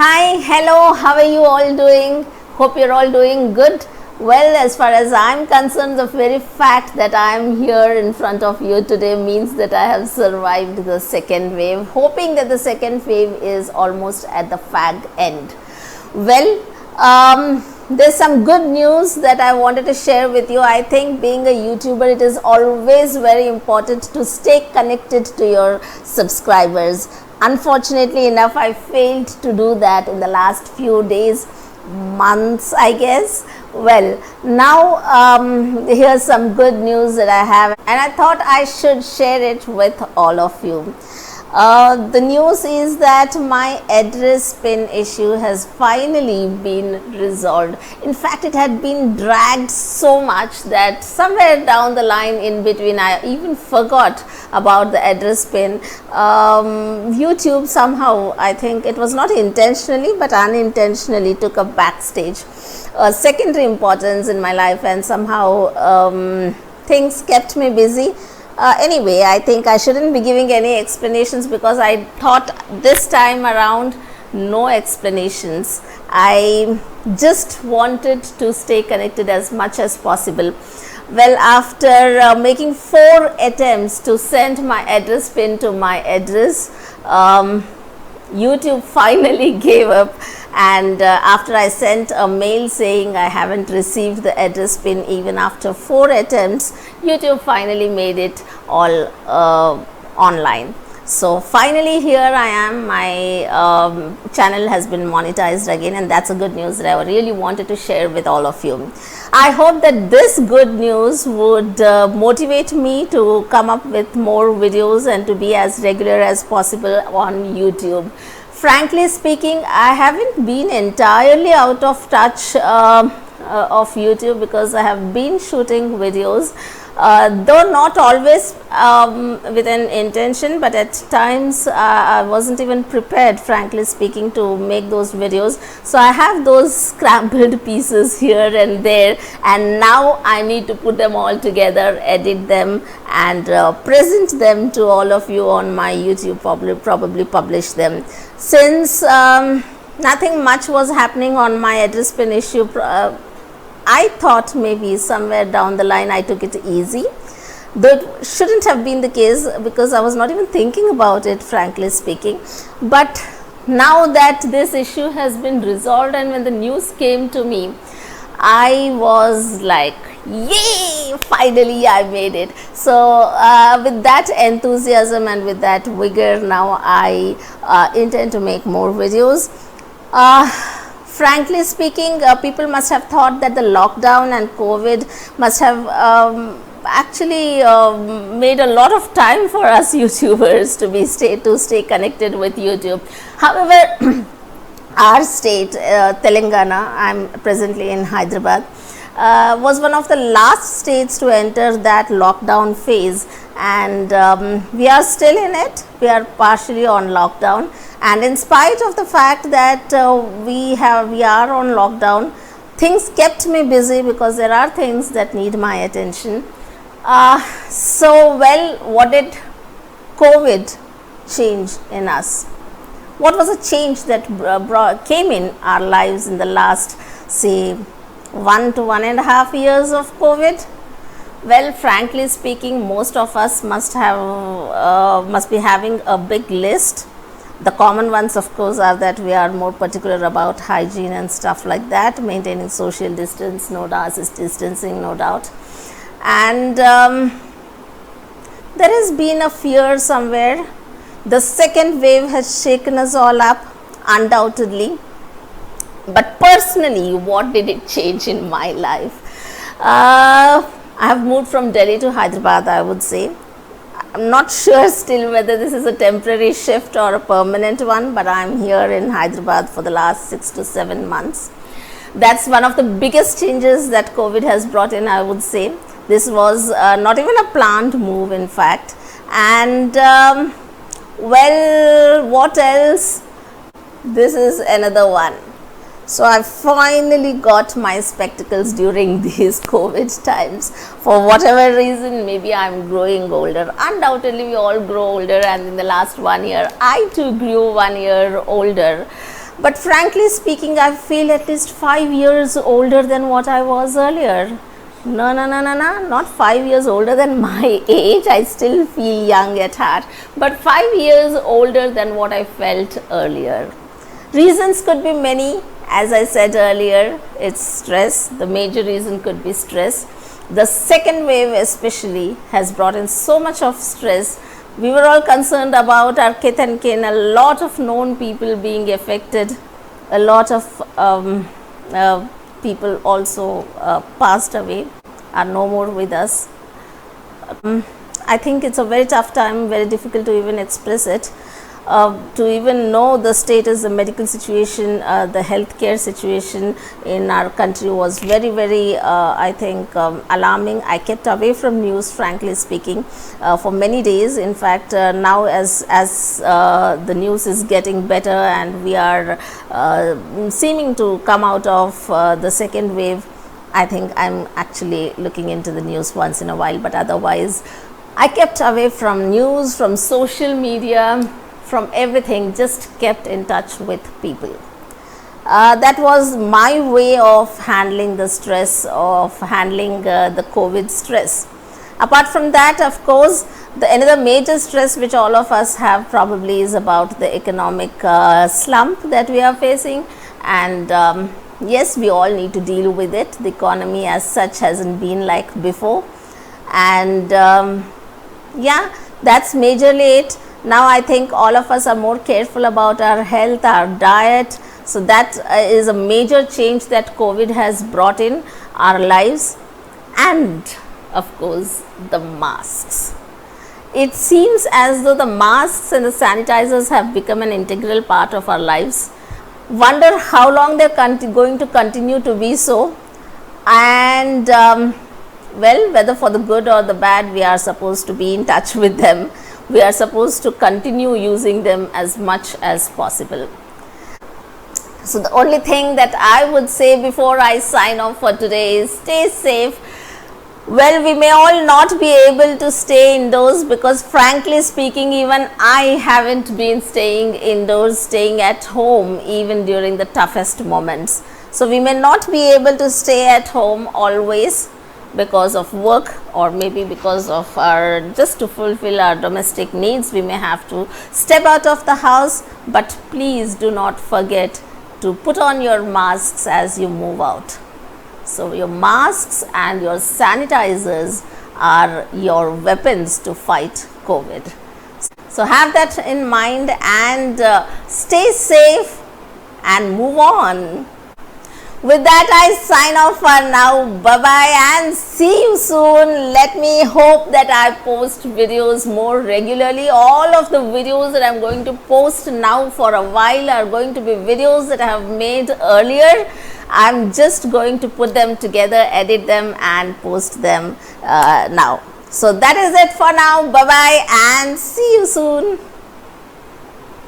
Hi, hello, how are you all doing? Hope you're all doing good. Well, as far as I'm concerned, the very fact that I'm here in front of you today means that I have survived the second wave, hoping that the second wave is almost at the fag end. Well, there's some good news that I wanted to share with you. I think being a YouTuber, it is always very important to stay connected to your subscribers. Unfortunately enough, I failed to do that in the last few days, months, I guess. Well, now here's some good news that I have, and I thought I should share it with all of you. The news is that my address pin issue has finally been resolved. In fact, it had been dragged so much that somewhere down the line in between I even forgot about the address pin. YouTube somehow, I think it was not intentionally but unintentionally, took a backstage, secondary importance in my life, and somehow things kept me busy. Anyway, I think I shouldn't be giving any explanations because I thought this time around no explanations. I just wanted to stay connected as much as possible. Well, after making 4 attempts to send my address pin to my address, YouTube finally gave up, and after I sent a mail saying I haven't received the address pin even after 4 attempts, YouTube finally made it all online. So finally here I am, my channel has been monetized again, and that's a good news that I really wanted to share with all of you. I hope that this good news would motivate me to come up with more videos and to be as regular as possible on YouTube. Frankly speaking, I haven't been entirely out of touch of YouTube because I have been shooting videos, though not always with an intention, but at times I wasn't even prepared, frankly speaking, to make those videos. So I have those scrambled pieces here and there, and now I need to put them all together, edit them, and present them to all of you on my YouTube, probably publish them. Since nothing much was happening on my address pin issue, I thought maybe somewhere down the line I took it easy. That shouldn't have been the case because I was not even thinking about it, frankly speaking. But now that this issue has been resolved, and when the news came to me, I was like, yay, finally I made it. So with that enthusiasm and with that vigor, now I intend to make more videos. Frankly speaking, people must have thought that the lockdown and COVID must have actually made a lot of time for us YouTubers to stay connected with YouTube. However, our state, Telangana, I'm presently in Hyderabad, was one of the last states to enter that lockdown phase, and we are still in it. We are partially on lockdown, and in spite of the fact that we are on lockdown, things kept me busy because there are things that need my attention. So well, what did COVID change in us? What was a change that came in our lives in the last, say, 1 to 1.5 years of COVID? Well, frankly speaking, most of us must be having a big list. The common ones, of course, are that we are more particular about hygiene and stuff like that, maintaining social distance, no doubt, distancing, no doubt. And there has been a fear somewhere. The second wave has shaken us all up, undoubtedly. But personally, what did it change in my life? I have moved from Delhi to Hyderabad, I would say. I'm not sure still whether this is a temporary shift or a permanent one, but I'm here in Hyderabad for the last 6 to 7 months. That's one of the biggest changes that COVID has brought in, I would say. This was not even a planned move, in fact. And well, what else? This is another one. So I finally got my spectacles during these COVID times. For whatever reason, maybe I'm growing older. Undoubtedly, we all grow older, and in the last 1 year, I too grew 1 year older. But frankly speaking, I feel at least 5 years older than what I was earlier. No, no, no, no, no, not 5 years older than my age. I still feel young at heart, but 5 years older than what I felt earlier. Reasons could be many. As I said earlier, it's stress. The major reason could be stress. The second wave especially has brought in so much of stress. We were all concerned about our kith and kin, a lot of known people being affected, a lot of people also passed away, are no more with us. I think it's a very tough time, very difficult to even express it. To even know the status, the medical situation, the healthcare situation in our country was very, very, I think, alarming. I kept away from news, frankly speaking, for many days. In fact, now as the news is getting better and we are seeming to come out of the second wave, I think I'm actually looking into the news once in a while, but otherwise, I kept away from news, from social media, from everything, just kept in touch with people. That was my way of handling the stress, of handling the COVID stress. Apart from that, of course, another major stress which all of us have probably is about the economic slump that we are facing, and yes, we all need to deal with it. The economy as such hasn't been like before, and yeah, that's majorly it. Now I think all of us are more careful about our health, our diet. So that is a major change that COVID has brought in our lives. And of course, the masks. It seems as though the masks and the sanitizers have become an integral part of our lives. Wonder how long they're going to continue to be so. And well, whether for the good or the bad, we are supposed to be in touch with them. We are supposed to continue using them as much as possible. So the only thing that I would say before I sign off for today is stay safe. Well, we may all not be able to stay indoors because frankly speaking, even I haven't been staying indoors, staying at home even during the toughest moments. So we may not be able to stay at home always because of work, or maybe because of our, just to fulfill our domestic needs, we may have to step out of the house. But please do not forget to put on your masks as you move out. So your masks and your sanitizers are your weapons to fight COVID. So have that in mind and stay safe and move on. With that, I sign off for now. Bye-bye and see you soon. Let me hope that I post videos more regularly. All of the videos that I'm going to post now for a while are going to be videos that I have made earlier. I'm just going to put them together, edit them and post them now. So that is it for now. Bye-bye and see you soon.